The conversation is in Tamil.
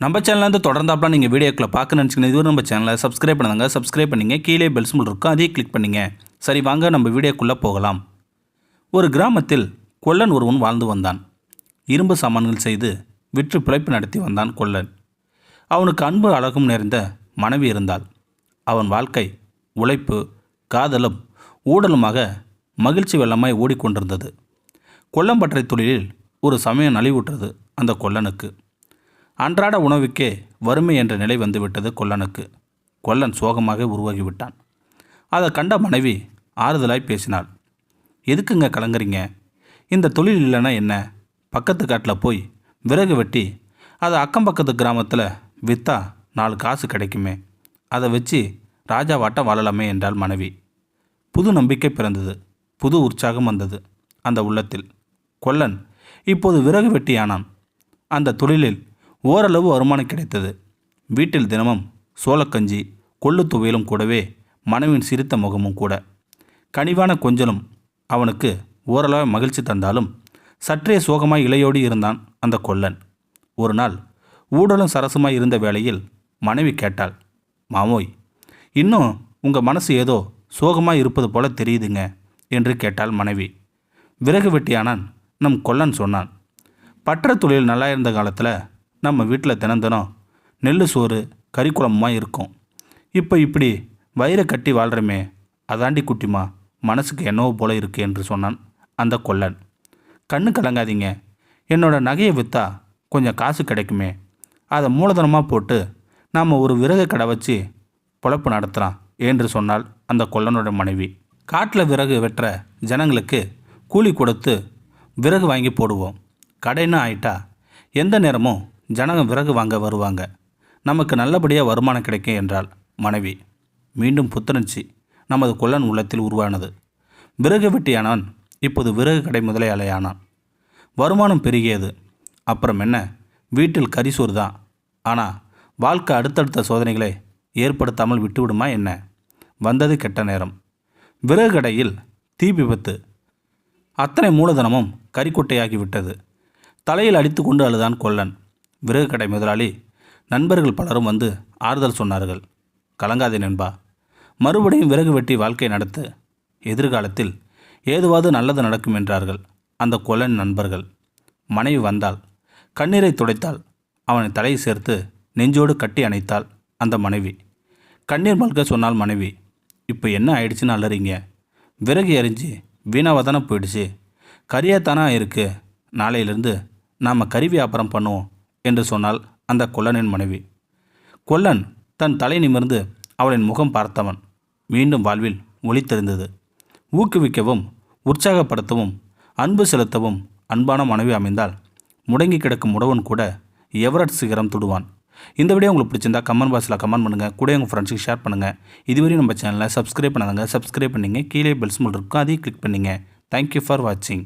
நம்ம சேனல்லேருந்து தொடர்ந்தாப்பலாம் நீங்கள் வீடியோக்களை பார்க்க நினச்சிங்கன்னா இதுவரை நம்ம சேனலை சப்ஸ்கிரைப் பண்ணுங்க. சப்ஸ்கிரைப் பண்ணிங்க. கீழே பெல் சிம்பல் இருக்கும், அதையும் கிளிக் பண்ணிங்க. சரி வாங்க நம்ம வீடியோக்குள்ளே போகலாம். ஒரு கிராமத்தில் கொல்லன் ஒருவன் வாழ்ந்து வந்தான். இரும்பு சாமான்கள் செய்து விற்று பிழைப்பு நடத்தி வந்தான் கொல்லன். அவனுக்கு அன்பு அழகும் நிறைந்த மனைவி இருந்தாள். அவன் வாழ்க்கை உழைப்பு, காதலும் ஊடலுமாக மகிழ்ச்சி வெள்ளமாய் ஓடிக்கொண்டிருந்தது. கொல்லம்பற்றை தொழிலில் ஒரு சமயம் நலிவுற்றது அந்த கொல்லனுக்கு. அன்றாட உணவுக்கே வறுமை என்ற நிலை வந்துவிட்டது கொல்லனுக்கு. கொல்லன் சோகமாக உருவாகிவிட்டான். அதை கண்ட மனைவி ஆறுதலாய் பேசினாள். எதுக்குங்க கலங்குறீங்க? இந்த தொழில் இல்லைன்னா என்ன? பக்கத்து காட்டில் போய் விறகு வெட்டி அதை அக்கம் பக்கத்து கிராமத்தில் விற்றா 4 காசு கிடைக்குமே, அதை வச்சு ராஜாவாட்ட வாழலாமே என்றாள் மனைவி. புது நம்பிக்கை பிறந்தது. புது உற்சாகம் வந்தது அந்த உள்ளத்தில். கொல்லன் இப்போது விறகு வெட்டியானான். அந்த தொழிலில் ஓரளவு வருமானம் கிடைத்தது. வீட்டில் தினமும் சோளக்கஞ்சி கொள்ளு துவையலும் கூடவே மனைவின் சிரித்த முகமும் கூட. கனிவான கொஞ்சலும் அவனுக்கு ஓரளவு மகிழ்ச்சி தந்தாலும் சற்றே சோகமாய் இலையோடு இருந்தான் அந்த கொல்லன். ஒரு நாள் ஊடலும் சரசுமாய் இருந்த வேளையில் மனைவி கேட்டாள், மாமோய், இன்னும் உங்கள் மனசு ஏதோ சோகமாய் இருப்பது போல தெரியுதுங்க என்று கேட்டாள் மனைவி. விறகு வெட்டியானான் நம் கொல்லன் சொன்னான். பற்ற தொழில் நல்லா இருந்த காலத்தில் நம்ம வீட்டில் தினம் நெல் சோறு கறிக்குழம்புமாக இருக்கும். இப்போ இப்படி வயிறை கட்டி வாழ்கிறமே, அதாண்டி குட்டிமா மனசுக்கு என்னவோ போல இருக்கு என்று சொன்னான் அந்த கொல்லன். கண்ணு கலங்காதீங்க, என்னோட நகையை விற்றா கொஞ்சம் காசு கிடைக்குமே, அதை மூலதனமாக போட்டு நாம் ஒரு விறகு கடை வச்சு பொழப்பு நடத்தலாம் என்று சொன்னால் அந்த கொல்லனோட மனைவி. காட்டில் விறகு வெட்டுற ஜனங்களுக்கு கூலி கொடுத்து விறகு வாங்கி போடுவோம். கடைன்னு ஆயிட்டா எந்த நேரமும் ஜனங்க விறகு வாங்க வருவாங்க, நமக்கு நல்லபடியாக வருமானம் கிடைக்கும் என்றாள் மனைவி. மீண்டும் புத்துணர்ச்சி நமது கொல்லன் உள்ளத்தில் உருவானது. விறகு வெட்டியானான் இப்போது விறகு கடை முதலாளியானான். வருமானம் பெருகியது. அப்புறம் என்ன, வீட்டில் கரிசோறு தான். ஆனால் வாழ்க்கை அடுத்தடுத்த சோதனைகளை ஏற்படுத்தாமல் விட்டுவிடுமா என்ன? வந்தது கெட்ட நேரம். விறகு கடையில் தீ விபத்து. அத்தனை மூலதனமும் கறிக்கொட்டையாகிவிட்டது. தலையில் அடித்து கொண்டு அழுதான் கொல்லன். விறகு கடை முதலாளி நண்பர்கள் பலரும் வந்து ஆறுதல் சொன்னார்கள். கலங்காதே நண்பா, மறுபடியும் விறகு வெட்டி வாழ்க்கை நடத்து, எதிர்காலத்தில் ஏதுவாது நல்லது நடக்கும் என்றார்கள் அந்த கொல்லன் நண்பர்கள். மனைவி வந்தாள். கண்ணீரை துடைத்தாள். அவனை தலையை சேர்த்து நெஞ்சோடு கட்டி அணைத்தாள் அந்த மனைவி. கண்ணீர் மல்க சொன்னால் மனைவி, இப்போ என்ன ஆயிடுச்சுன்னு அலறீங்க? விறகு எரிஞ்சு வீணாவதானே போயிடுச்சு, கறியாத்தானா இருக்கு, நாளையிலிருந்து நாம் கறி வியாபாரம் பண்ணுவோம் என்று சொன்னால் அந்த கொல்லனின் மனைவி. கொல்லன் தன் தலை நிமிர்ந்து அவளின் முகம் பார்த்தவன். மீண்டும் வாழ்வில் ஒளி தெரிந்தது. ஊக்குவிக்கவும் உற்சாகப்படுத்தவும் அன்பு செலுத்தவும் அன்பான மனைவி அமைந்தால் முடங்கி கிடக்கும் முடவன் கூட எவரெஸ்ட் சிகரம் தொடுவான். இந்த வீடியோ உங்களுக்கு பிடிச்சிருந்தா கமெண்ட் பாக்ஸில் கமெண்ட் பண்ணுங்கள். கூட உங்கள் ஃப்ரெண்ட்ஸுக்கு ஷேர் பண்ணுங்கள். இதுவரையும் நம்ம சேனலை சப்ஸ்கிரைப் பண்ணாதங்க சப்ஸ்கிரைப் பண்ணிங்க. கீழே பெல் சிம்பல் இருக்கும், அதையும் கிளிக் பண்ணிங்க. தேங்க்யூ ஃபார் வாட்சிங்.